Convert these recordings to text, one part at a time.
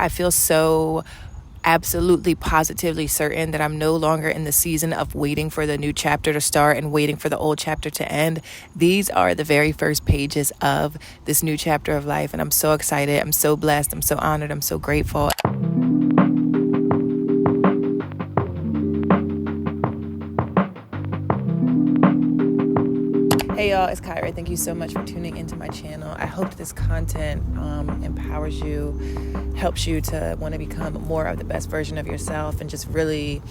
I feel so absolutely positively certain that I'm no longer in the season of waiting for the new chapter to start and waiting for the old chapter to end. These are the very first pages of this new chapter of life, and I'm so excited. I'm so blessed. I'm so honored. I'm so grateful. Hey y'all, it's Kyrah. Thank you so much for tuning into my channel. I hope this content empowers you, helps you to want to become more of the best version of yourself, and just really,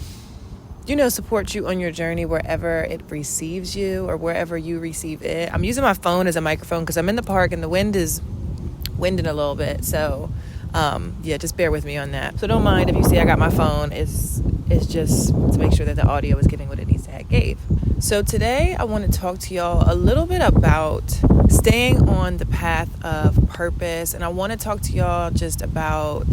support you on your journey wherever it receives you or wherever you receive it. I'm using my phone as a microphone because I'm in the park and the wind is winding a little bit. So just bear with me on that. So don't mind if you see I got my phone. It's just to make sure that the audio is giving what it needs to give. So today I want to talk to y'all a little bit about staying on the path of purpose. And I want to talk to y'all just about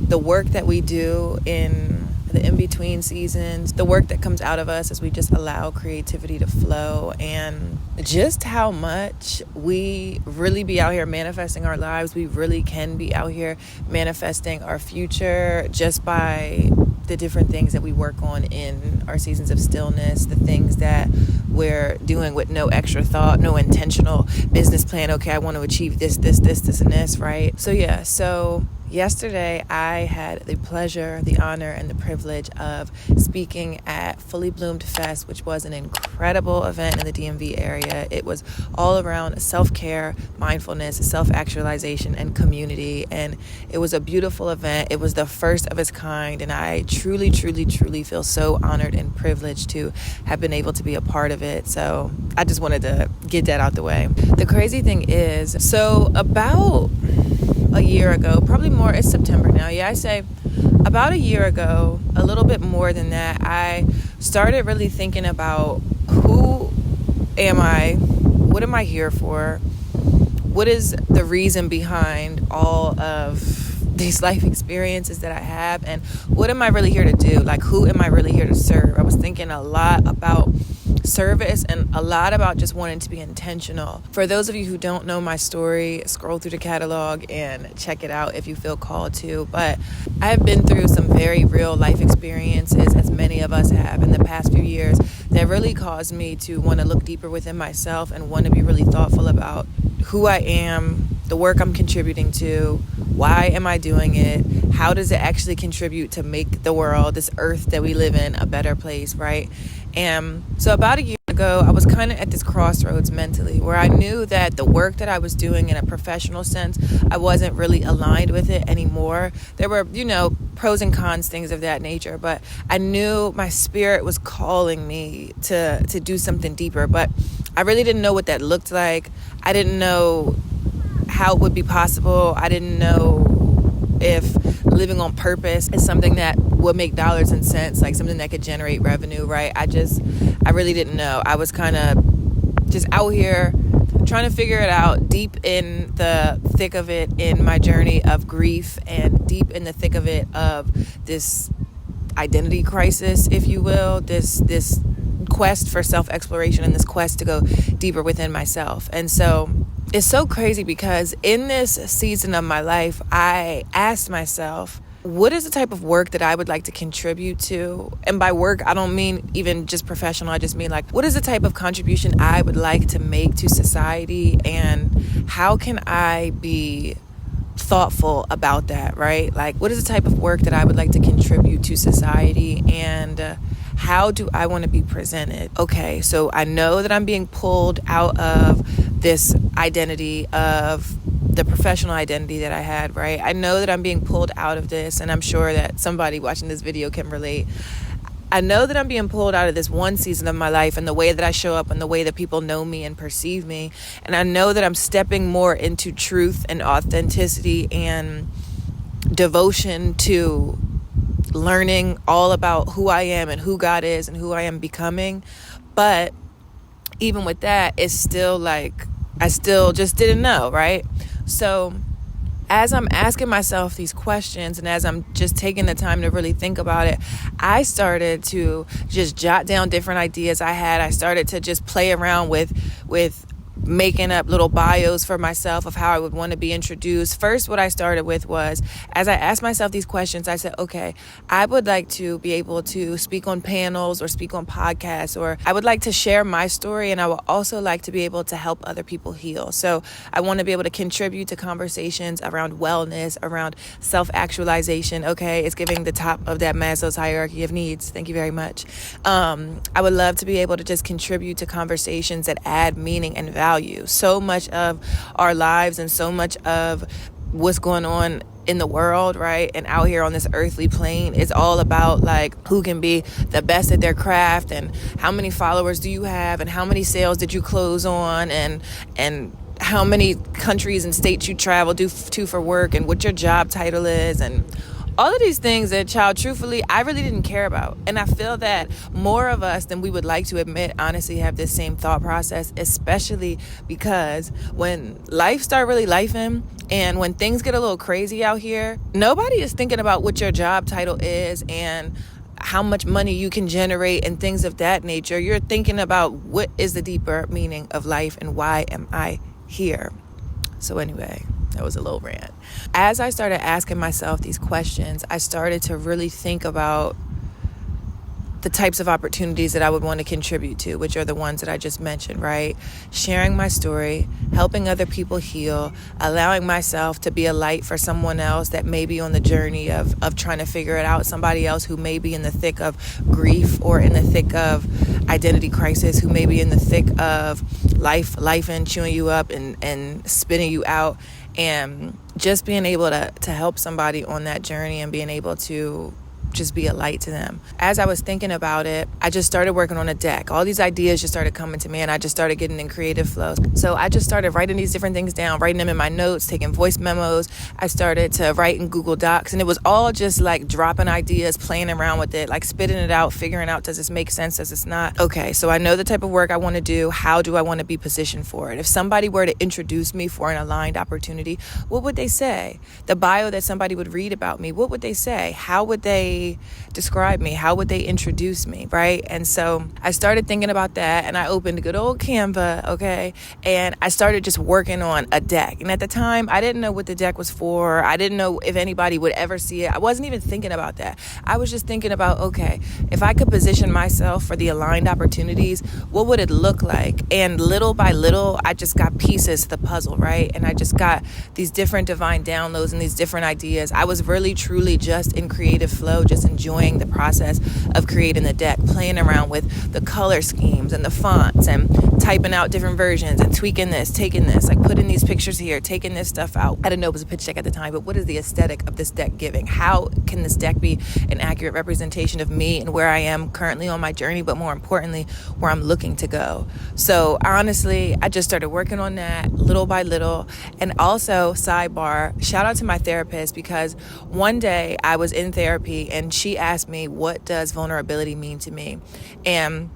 the work that we do in the in-between seasons, the work that comes out of us as we just allow creativity to flow, and just how much we really be out here manifesting our lives. We really can be out here manifesting our future just by the different things that we work on in our seasons of stillness, the things that we're doing with no extra thought, no intentional business plan. Okay, I want to achieve this, and this, right? So yesterday I had the pleasure, the honor, and the privilege of speaking at Fully Bloomed Fest, which was an incredible event in the DMV area. It was all around self-care, mindfulness, self-actualization, and community. And it was a beautiful event. It was the first of its kind. And I truly, truly, truly feel so honored and privileged to have been able to be a part of it. So I just wanted to get that out the way. The crazy thing is, so about a year ago, probably more, it's September now. I say about a year ago, a little bit more than that, I started really thinking about who am I? What am I here for? What is the reason behind all of these life experiences that I have? And what am I really here to do? Like, who am I really here to serve? I was thinking a lot about service and a lot about just wanting to be intentional. For those of you who don't know my story, scroll through the catalog and check it out if you feel called to. But I have been through some very real life experiences, as many of us have in the past few years, that really caused me to want to look deeper within myself and want to be really thoughtful about who I am, the work I'm contributing to, why am I doing it, how does it actually contribute to make the world, this earth that we live in, a better place, right? And so about a year ago, I was kind of at this crossroads mentally where I knew that the work that I was doing in a professional sense, I wasn't really aligned with it anymore. There were, pros and cons, things of that nature, but I knew my spirit was calling me to do something deeper, but I really didn't know what that looked like. I didn't know how it would be possible. I didn't know if living on purpose is something that would make dollars and cents, like something that could generate revenue, right? I really didn't know. I was kind of just out here trying to figure it out, deep in the thick of it in my journey of grief, and deep in the thick of it of this identity crisis, if you will, this quest for self-exploration and this quest to go deeper within myself. And so it's so crazy because in this season of my life, I asked myself, what is the type of work that I would like to contribute to? And by work, I don't mean even just professional. I just mean what is the type of contribution I would like to make to society? And how can I be thoughtful about that, right? What is the type of work that I would like to contribute to society? And how do I want to be presented? Okay, so I know that I'm being pulled out of this identity of the professional identity that I had, right? I know that I'm being pulled out of this, and I'm sure that somebody watching this video can relate. I know that I'm being pulled out of this one season of my life and the way that I show up and the way that people know me and perceive me. And I know that I'm stepping more into truth and authenticity and devotion to learning all about who I am and who God is and who I am becoming. But even with that, it's still I still just didn't know, right? So as I'm asking myself these questions and as I'm just taking the time to really think about it, I started to just jot down different ideas I had. I started to just play around with making up little bios for myself of how I would want to be introduced. First, what I started with was, as I asked myself these questions, I said, okay, I would like to be able to speak on panels or speak on podcasts, or I would like to share my story, and I would also like to be able to help other people heal. So I want to be able to contribute to conversations around wellness, around self-actualization. Okay, it's giving the top of that Maslow's hierarchy of needs. Thank you very much. I would love to be able to just contribute to conversations that add meaning and value. So much of our lives and so much of what's going on in the world, right, and out here on this earthly plane is all about like who can be the best at their craft, and how many followers do you have, and how many sales did you close on, and how many countries and states you travel to for work, and what your job title is, and all of these things that, child, truthfully, I really didn't care about. And I feel that more of us than we would like to admit honestly have this same thought process, especially because when life start really lifing and when things get a little crazy out here, nobody is thinking about what your job title is and how much money you can generate and things of that nature. You're thinking about what is the deeper meaning of life and why am I here? So anyway, that was a little rant. As I started asking myself these questions, I started to really think about the types of opportunities that I would want to contribute to, which are the ones that I just mentioned, right? Sharing my story, helping other people heal, allowing myself to be a light for someone else that may be on the journey of trying to figure it out, somebody else who may be in the thick of grief or in the thick of identity crisis, who may be in the thick of life and chewing you up and spitting you out, and just being able to help somebody on that journey and being able to just be a light to them. As I was thinking about it, I just started working on a deck. All these ideas just started coming to me, and I just started getting in creative flow. So I just started writing these different things down, writing them in my notes, taking voice memos. I started to write in Google Docs, and it was all just like dropping ideas, playing around with it, like spitting it out, figuring out, does this make sense, does this not? Okay, so I know the type of work I want to do. How do I want to be positioned for it? If somebody were to introduce me for an aligned opportunity, what would they say? The bio that somebody would read about me, what would they say? How would they describe me? How would they introduce me, right? And so I started thinking about that, and I opened good old Canva, okay? And I started just working on a deck. And at the time, I didn't know what the deck was for. I didn't know if anybody would ever see it. I wasn't even thinking about that. I was just thinking about, okay, if I could position myself for the aligned opportunities, what would it look like? And little by little, I just got pieces to the puzzle, right? And I just got these different divine downloads and these different ideas. I was really, truly just in creative flow, just enjoying the process of creating the deck, playing around with the color schemes and the fonts and typing out different versions and tweaking this, taking this, like putting these pictures here, taking this stuff out. I didn't know it was a pitch deck at the time, but what is the aesthetic of this deck giving? How can this deck be an accurate representation of me and where I am currently on my journey, but more importantly, where I'm looking to go? So honestly, I just started working on that little by little. And also, sidebar, shout out to my therapist, because one day I was in therapy and she asked me, what does vulnerability mean to me? And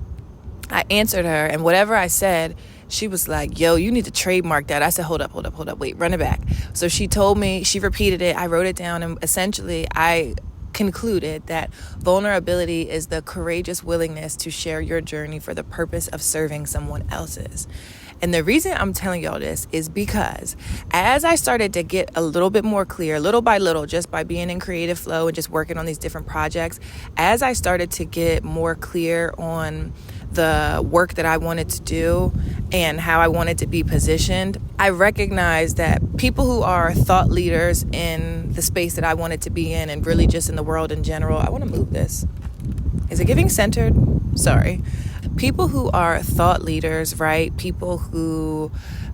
I answered her, and whatever I said, she was like, yo, you need to trademark that. I said, hold up, wait, run it back. So she told me, she repeated it, I wrote it down, and essentially I concluded that vulnerability is the courageous willingness to share your journey for the purpose of serving someone else's. And the reason I'm telling y'all this is because as I started to get a little bit more clear, little by little, just by being in creative flow and just working on these different projects, as I started to get more clear on the work that I wanted to do and how I wanted to be positioned, I recognized that people who are thought leaders in the space that I wanted to be in, and really just in the world in general, I want to move this. Is it giving centered? Sorry. People who are thought leaders, right? People who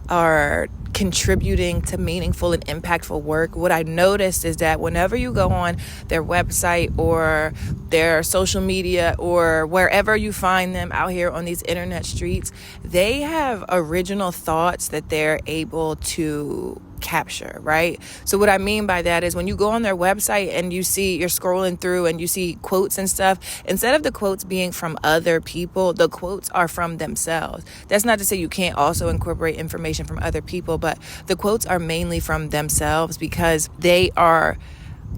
are contributing to meaningful and impactful work. What I noticed is that whenever you go on their website or their social media or wherever you find them out here on these internet streets, they have original thoughts that they're able to capture, right? So what I mean by that is when you go on their website and you're scrolling through and you see quotes and stuff, instead of the quotes being from other people, the quotes are from themselves. That's not to say you can't also incorporate information from other people, but the quotes are mainly from themselves because they are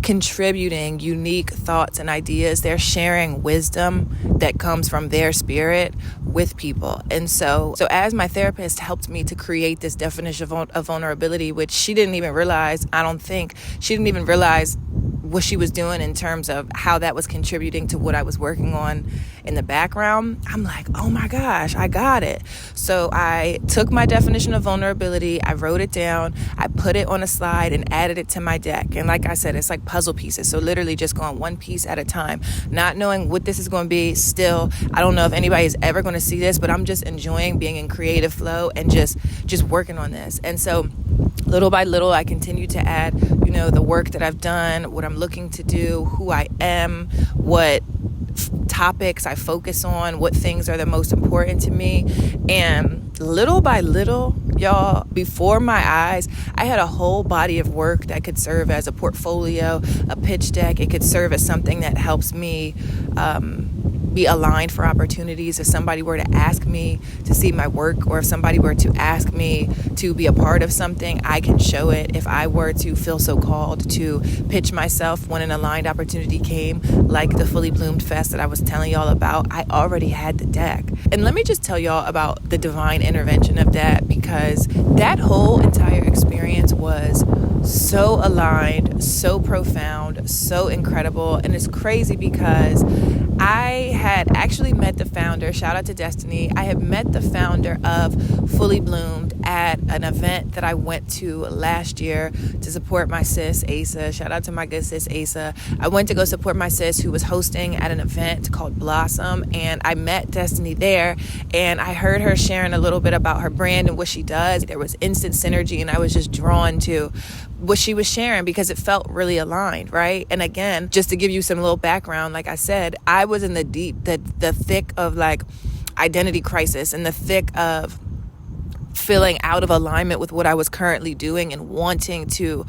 contributing unique thoughts and ideas. They're sharing wisdom that comes from their spirit with people. And so as my therapist helped me to create this definition of vulnerability, which she didn't even realize, I don't think, she didn't even realize what she was doing in terms of how that was contributing to what I was working on in the background. I'm like, oh my gosh, I got it. So I took my definition of vulnerability, I wrote it down, I put it on a slide and added it to my deck. And like I said, it's like puzzle pieces. So literally just going one piece at a time, not knowing what this is going to be. Still, I don't know if anybody is ever going to see this, but I'm just enjoying being in creative flow and just working on this. And so little by little, I continue to add, the work that I've done, what I'm looking to do, who I am, what topics I focus on, what things are the most important to me. And little by little, y'all, before my eyes, I had a whole body of work that could serve as a portfolio, a pitch deck. It could serve as something that helps me be aligned for opportunities. If somebody were to ask me to see my work, or if somebody were to ask me to be a part of something, I can show it. If I were to feel so called to pitch myself when an aligned opportunity came, like the Fully Bloomed Fest that I was telling y'all about, I already had the deck. And let me just tell y'all about the divine intervention of that, because that whole entire experience was so aligned, so profound, so incredible. And it's crazy because I had actually met the founder, shout out to Destiny. I had met the founder of Fully Bloomed at an event that I went to last year to support my sis, Asa. Shout out to my good sis, Asa. I went to go support my sis who was hosting at an event called Blossom, and I met Destiny there, and I heard her sharing a little bit about her brand and what she does. There was instant synergy, and I was just drawn to what she was sharing because it felt really aligned, right? And again, just to give you some little background, like I said, I was in the thick of like identity crisis, in the thick of feeling out of alignment with what I was currently doing and wanting to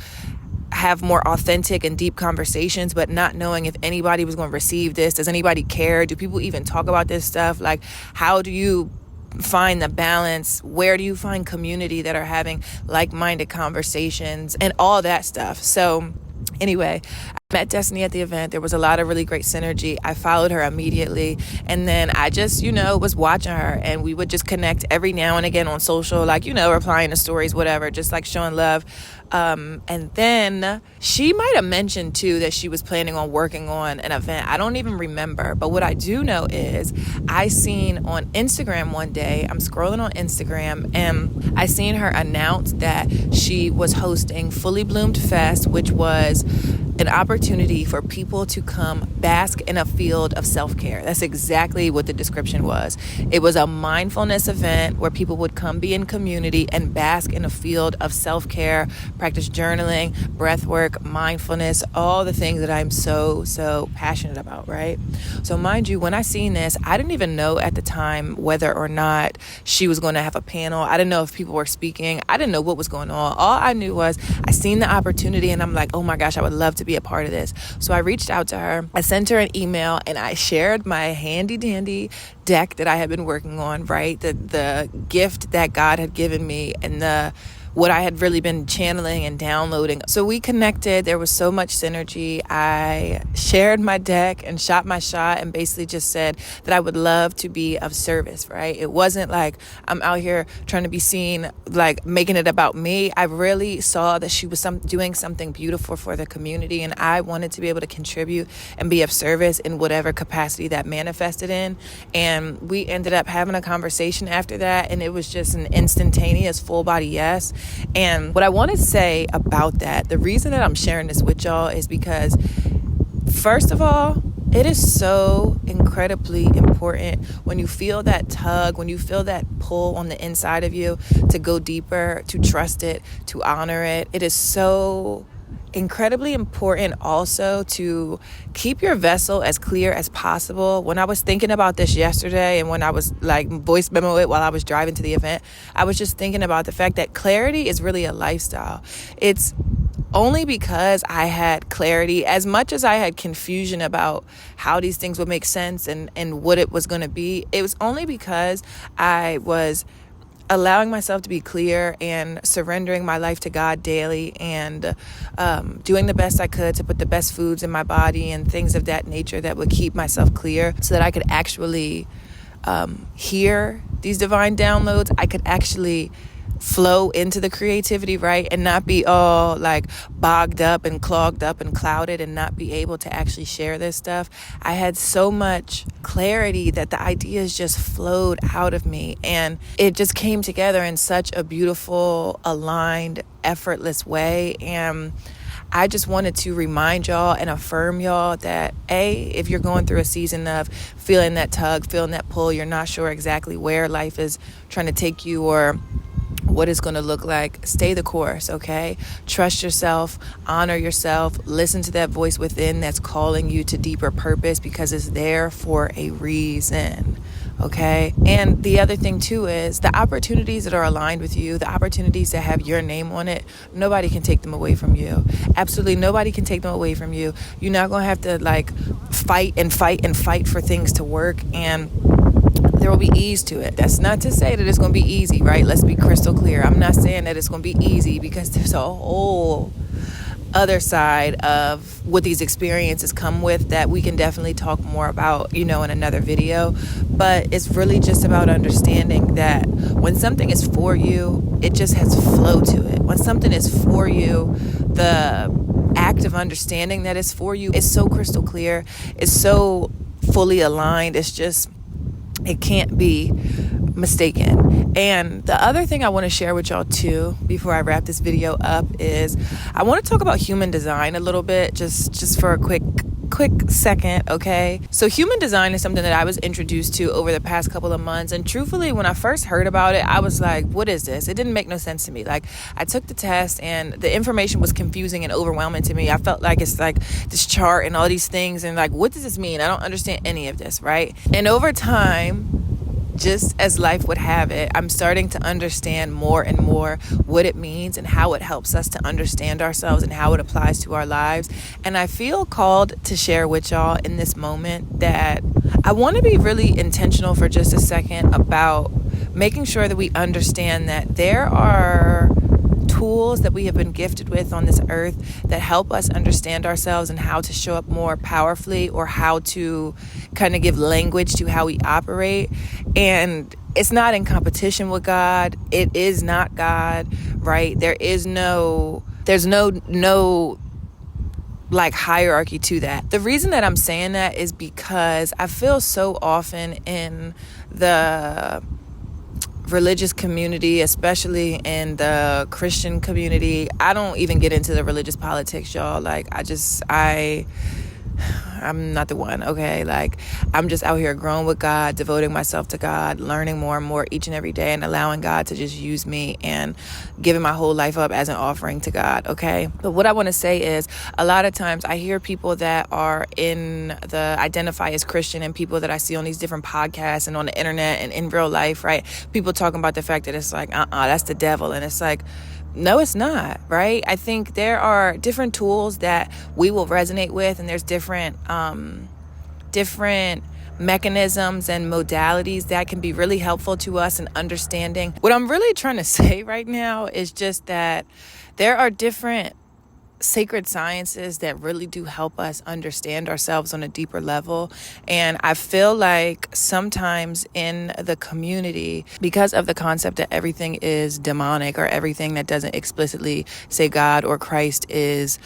have more authentic and deep conversations, but not knowing if anybody was going to receive this. Does anybody care? Do people even talk about this stuff? Like, how do you find the balance? Where do you find community that are having like-minded conversations and all that stuff? So anyway, I met Destiny at the event. There was a lot of really great synergy. I followed her immediately, and then I just, was watching her, and we would just connect every now and again on social, like, replying to stories, whatever, just like showing love. And then she might have mentioned too that she was planning on working on an event. I don't even remember. But what I do know is I seen on Instagram one day, I'm scrolling on Instagram, and I seen her announce that she was hosting Fully Bloomed Fest, which was an opportunity for people to come bask in a field of self-care. That's exactly what the description was. It was a mindfulness event where people would come be in community and bask in a field of self-care, practice journaling, breath work, mindfulness, all the things that I'm so passionate about, right? So mind you, when I seen this, I didn't even know at the time whether or not she was going to have a panel. I didn't know if people were speaking. I didn't know what was going on. All I knew was I seen the opportunity, and I'm like, oh my gosh, I would love to be a part of this. So I reached out to her. I sent her an email, and I shared my handy dandy deck that I had been working on, right? The gift that God had given me, and what I had really been channeling and downloading. So we connected. There was so much synergy. I shared my deck and shot my shot and basically just said that I would love to be of service, right? It wasn't like I'm out here trying to be seen, like making it about me. I really saw that she was doing something beautiful for the community, and I wanted to be able to contribute and be of service in whatever capacity that manifested in. And we ended up having a conversation after that, and it was just an instantaneous full body yes. And what I want to say about that, the reason that I'm sharing this with y'all is because, first of all, it is so incredibly important when you feel that tug, when you feel that pull on the inside of you to go deeper, to trust it, to honor it. It is so incredibly important also to keep your vessel as clear as possible. When I was thinking about this yesterday, and when I was like voice memo it while I was driving to the event, I was just thinking about the fact that clarity is really a lifestyle. It's only because I had clarity, as much as I had confusion about how these things would make sense and what it was going to be, it was only because I was allowing myself to be clear and surrendering my life to God daily, and doing the best I could to put the best foods in my body and things of that nature that would keep myself clear, so that I could actually hear these divine downloads. I could actually flow into the creativity, right? And not be all like bogged up and clogged up and clouded, and not be able to actually share this stuff. I had so much clarity that the ideas just flowed out of me, and it just came together in such a beautiful, aligned, effortless way. And I just wanted to remind y'all and affirm y'all that if you're going through a season of feeling that tug, feeling that pull, you're not sure exactly where life is trying to take you or what it's going to look like, stay the course, okay? Trust yourself, honor yourself, listen to that voice within that's calling you to deeper purpose, because it's there for a reason, okay? And the other thing too is the opportunities that are aligned with you, the opportunities that have your name on it, nobody can take them away from you. Absolutely nobody can take them away from you. You're not going to have to like fight for things to work, and there will be ease to it. That's not to say that it's going to be easy, right? Let's be crystal clear. I'm not saying that it's going to be easy, because there's a whole other side of what these experiences come with that we can definitely talk more about, in another video. But it's really just about understanding that when something is for you, it just has flow to it. When something is for you, the act of understanding that it's for you is so crystal clear. It's so fully aligned. It can't be mistaken. And the other thing I want to share with y'all too, before I wrap this video up, is I want to talk about human design a little bit, just for a quick second, okay? So human design is something that I was introduced to over the past couple of months. And truthfully, when I first heard about it, I was like, what is this? It didn't make no sense to me. Like, I took the test and the information was confusing and overwhelming to me. I felt like it's like this chart and all these things, and like, what does this mean? I don't understand any of this, right? And over time, just as life would have it, I'm starting to understand more and more what it means and how it helps us to understand ourselves and how it applies to our lives. And I feel called to share with y'all in this moment that I want to be really intentional for just a second about making sure that we understand that there are tools that we have been gifted with on this earth that help us understand ourselves and how to show up more powerfully, or how to kind of give language to how we operate. And it's not in competition with God. It is not God, right? There's no like hierarchy to that. The reason that I'm saying that is because I feel so often in the religious community, especially in the Christian community. I don't even get into the religious politics, y'all. Like, I'm not the one, okay? Like, I'm just out here growing with God, devoting myself to God, learning more and more each and every day, and allowing God to just use me and giving my whole life up as an offering to God, okay? But what I want to say is, a lot of times I hear people that are identify as Christian, and people that I see on these different podcasts and on the internet and in real life, right? People talking about the fact that it's like, that's the devil. And it's like, no, it's not, right? I think there are different tools that we will resonate with, and there's different mechanisms and modalities that can be really helpful to us in understanding. What I'm really trying to say right now is just that there are different sacred sciences that really do help us understand ourselves on a deeper level. And I feel like sometimes in the community, because of the concept that everything is demonic, or everything that doesn't explicitly say God or Christ is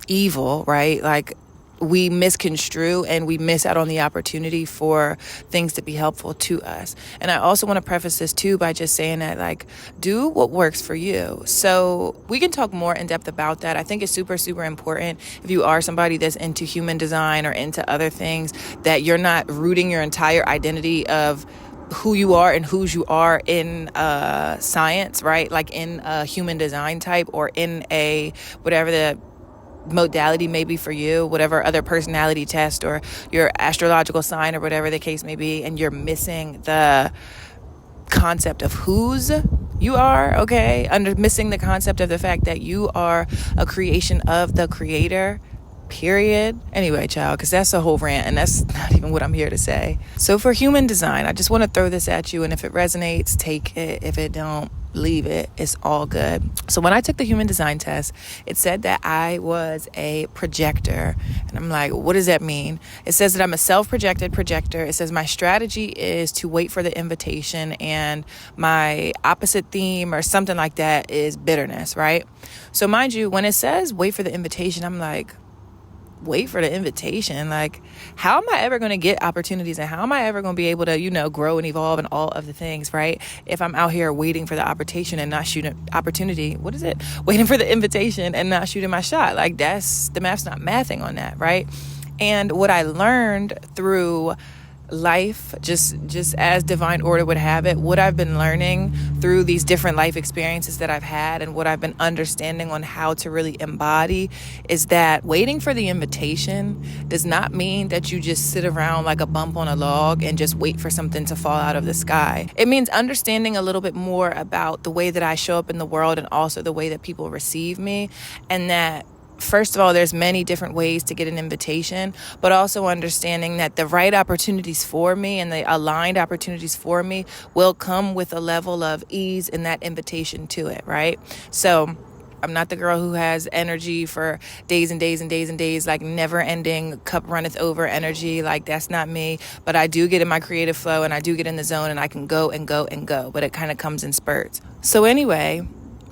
evil, right? Like, we misconstrue and we miss out on the opportunity for things to be helpful to us. And I also want to preface this too by just saying that, like, do what works for you. So we can talk more in depth about that. I think it's super, super important, if you are somebody that's into human design or into other things, that you're not rooting your entire identity of who you are and whose you are in science, right? Like in a human design type, or in a whatever the modality may be for you, whatever other personality test or your astrological sign or whatever the case may be, and you're missing the concept of whose you are, okay? Missing the concept of the fact that you are a creation of the Creator. period. Anyway, child, because that's a whole rant, and that's not even what I'm here to say. So for human design, I just want to throw this at you, and if it resonates, take it. If it don't, leave it. It's all good. So when I took the human design test, it said that I was a projector. And I'm like, what does that mean? It says that I'm a self-projected projector. It says my strategy is to wait for the invitation, and my opposite theme or something like that is bitterness, right? So mind you, when it says wait for the invitation, I'm like, wait for the invitation? Like, how am I ever going to get opportunities, and how am I ever going to be able to, grow and evolve and all of the things, right? If I'm out here waiting for the opportunity and not shooting opportunity, what is it? Waiting for the invitation and not shooting my shot. Like, that's the math's not mathing on that, right? And what I learned through life, just as divine order would have it, what I've been learning through these different life experiences that I've had, and what I've been understanding on how to really embody, is that waiting for the invitation does not mean that you just sit around like a bump on a log and just wait for something to fall out of the sky. It means understanding a little bit more about the way that I show up in the world, and also the way that people receive me, and that first of all, there's many different ways to get an invitation, but also understanding that the right opportunities for me and the aligned opportunities for me will come with a level of ease in that invitation to it, right? So I'm not the girl who has energy for days and days and days and days, like never ending, cup runneth over energy. Like, that's not me. But I do get in my creative flow, and I do get in the zone, and I can go and go and go, but it kind of comes in spurts. So anyway,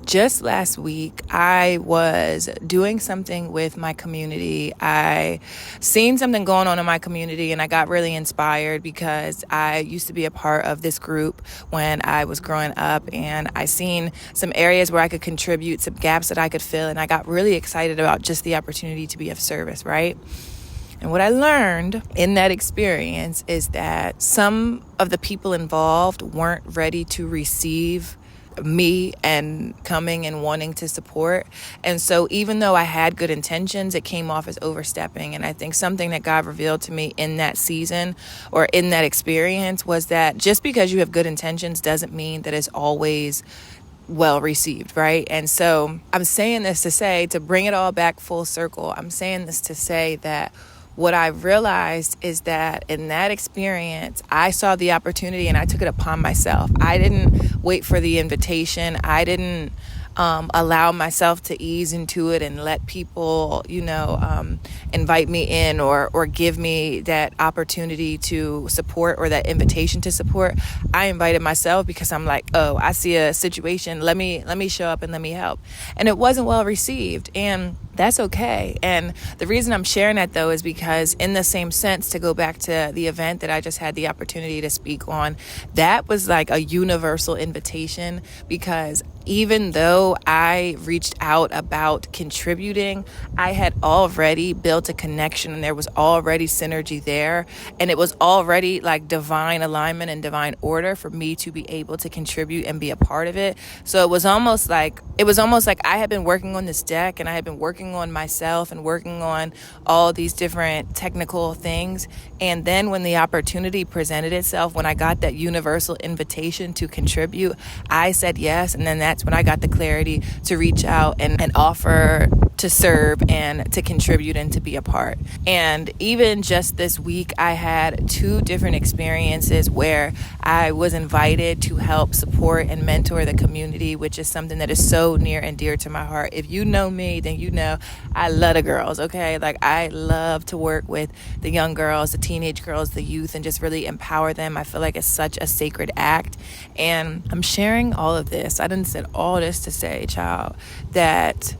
just last week, I was doing something with my community. I seen something going on in my community, and I got really inspired because I used to be a part of this group when I was growing up, and I seen some areas where I could contribute, some gaps that I could fill, and I got really excited about just the opportunity to be of service, right? And what I learned in that experience is that some of the people involved weren't ready to receive me and coming and wanting to support. And so even though I had good intentions, it came off as overstepping. And I think something that God revealed to me in that season, or in that experience, was that just because you have good intentions doesn't mean that it's always well received, right? And so I'm saying this to say, to bring it all back full circle, I'm saying this to say that what I realized is that in that experience, I saw the opportunity and I took it upon myself. I didn't wait for the invitation. I didn't allow myself to ease into it and let people, invite me in or give me that opportunity to support, or that invitation to support. I invited myself because I'm like, oh, I see a situation. Let me show up and let me help. And it wasn't well received. And that's okay. And the reason I'm sharing that, though, is because in the same sense, to go back to the event that I just had the opportunity to speak on, that was like a universal invitation, because even though I reached out about contributing, I had already built a connection, and there was already synergy there. And it was already like divine alignment and divine order for me to be able to contribute and be a part of it. So it was almost like I had been working on this deck, and I had been working on myself and working on all these different technical things. And then when the opportunity presented itself, when I got that universal invitation to contribute, I said yes. And then that's when I got the clarity to reach out and offer to serve and to contribute and to be a part. And even just this week, I had 2 different experiences where I was invited to help support and mentor the community, which is something that is so near and dear to my heart. If you know me, then you know I love the girls, okay? Like, I love to work with the young girls, the teenage girls, the youth, and just really empower them. I feel like it's such a sacred act. And I'm sharing all of this. I done said all this to say, child, that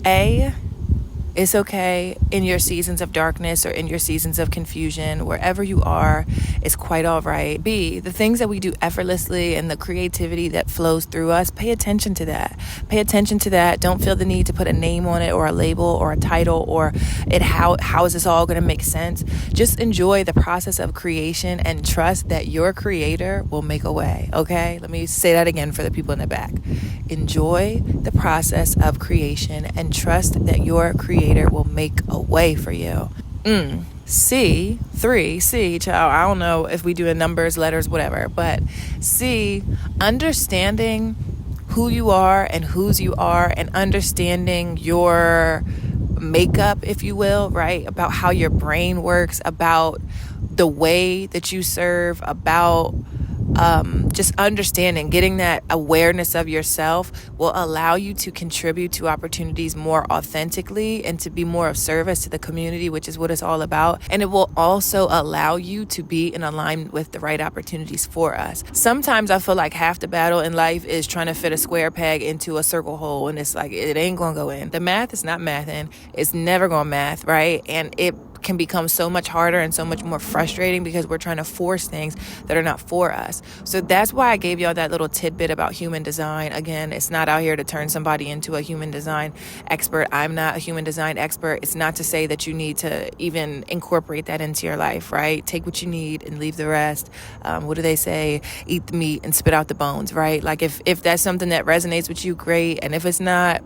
it's okay in your seasons of darkness or in your seasons of confusion, wherever you are, it's quite all right. B, the things that we do effortlessly and the creativity that flows through us, pay attention to that. Pay attention to that. Don't feel the need to put a name on it, or a label, or a title, or how is this all going to make sense? Just enjoy the process of creation and trust that your creator will make a way, okay? Let me say that again for the people in the back. Enjoy the process of creation and trust that your creator will make a way for you. C, child, I don't know if we do in numbers, letters, whatever, but C, understanding who you are and whose you are, and understanding your makeup, if you will, right? About how your brain works, about the way that you serve, about just understanding, getting that awareness of yourself will allow you to contribute to opportunities more authentically and to be more of service to the community, which is what it's all about. And it will also allow you to be in alignment with the right opportunities for us. Sometimes I feel like half the battle in life is trying to fit a square peg into a circle hole, and it's like, it ain't gonna go in. The math is not mathing. It's never gonna math, right? And it can become so much harder and so much more frustrating because we're trying to force things that are not for us. So that's why I gave y'all that little tidbit about human design. Again, it's not out here to turn somebody into a human design expert. I'm not a human design expert. It's not to say that you need to even incorporate that into your life, right? Take what you need and leave the rest. What do they say? Eat the meat and spit out the bones, right? Like if that's something that resonates with you, great. And if it's not,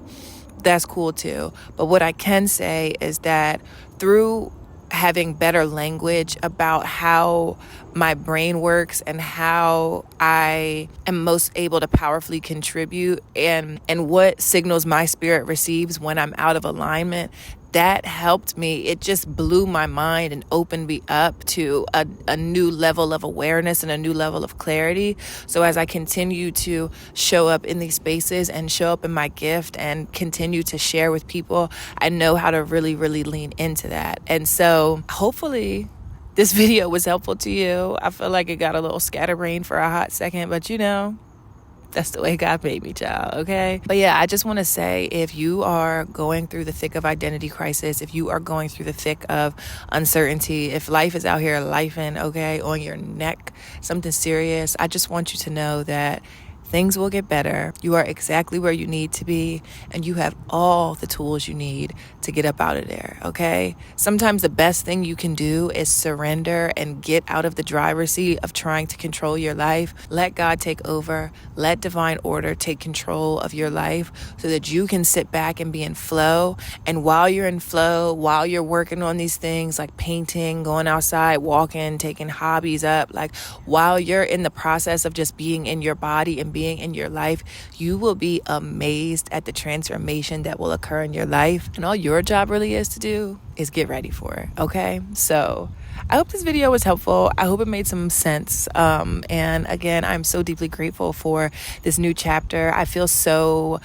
that's cool too. But what I can say is that through having better language about how my brain works and how I am most able to powerfully contribute and what signals my spirit receives when I'm out of alignment, that helped me. It just blew my mind and opened me up to a new level of awareness and a new level of clarity. So as I continue to show up in these spaces and show up in my gift and continue to share with people, I know how to really, really lean into that. And so hopefully this video was helpful to you. I feel like it got a little scatterbrained for a hot second, but that's the way God made me, child, okay? But yeah, I just want to say, if you are going through the thick of identity crisis, if you are going through the thick of uncertainty, if life is out here lifing, okay, on your neck, something serious, I just want you to know that things will get better. You are exactly where you need to be, and you have all the tools you need to get up out of there, okay? Sometimes the best thing you can do is surrender and get out of the driver's seat of trying to control your life. Let God take over. Let divine order take control of your life so that you can sit back and be in flow. And while you're in flow, while you're working on these things like painting, going outside, walking, taking hobbies up, like while you're in the process of just being in your body and being in your life, you will be amazed at the transformation that will occur in your life. And all your job really is to do is get ready for it, okay? So I hope this video was helpful. I hope it made some sense. And again, I'm so deeply grateful for this new chapter. I feel so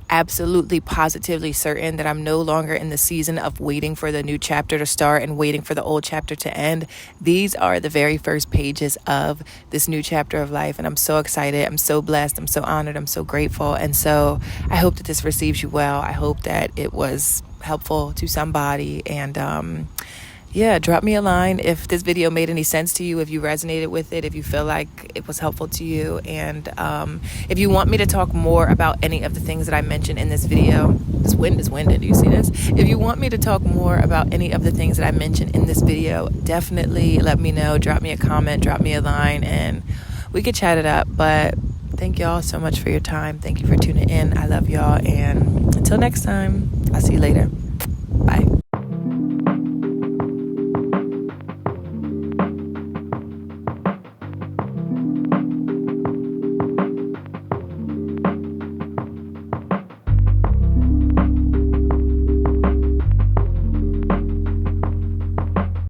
absolutely positively certain that I'm no longer in the season of waiting for the new chapter to start and waiting for the old chapter to end. These are the very first pages of this new chapter of life, and I'm so excited. I'm so blessed. I'm so honored. I'm so grateful. And so I hope that this receives you well. I hope that it was helpful to somebody. And yeah, drop me a line if this video made any sense to you, if you resonated with it, if you feel like it was helpful to you. And if you want me to talk more about any of the things that I mentioned in this video, this wind is winded, do you see this? If you want me to talk more about any of the things that I mentioned in this video, definitely let me know. Drop me a comment, drop me a line, and we could chat it up. But thank y'all so much for your time. Thank you for tuning in. I love y'all. And until next time, I'll see you later.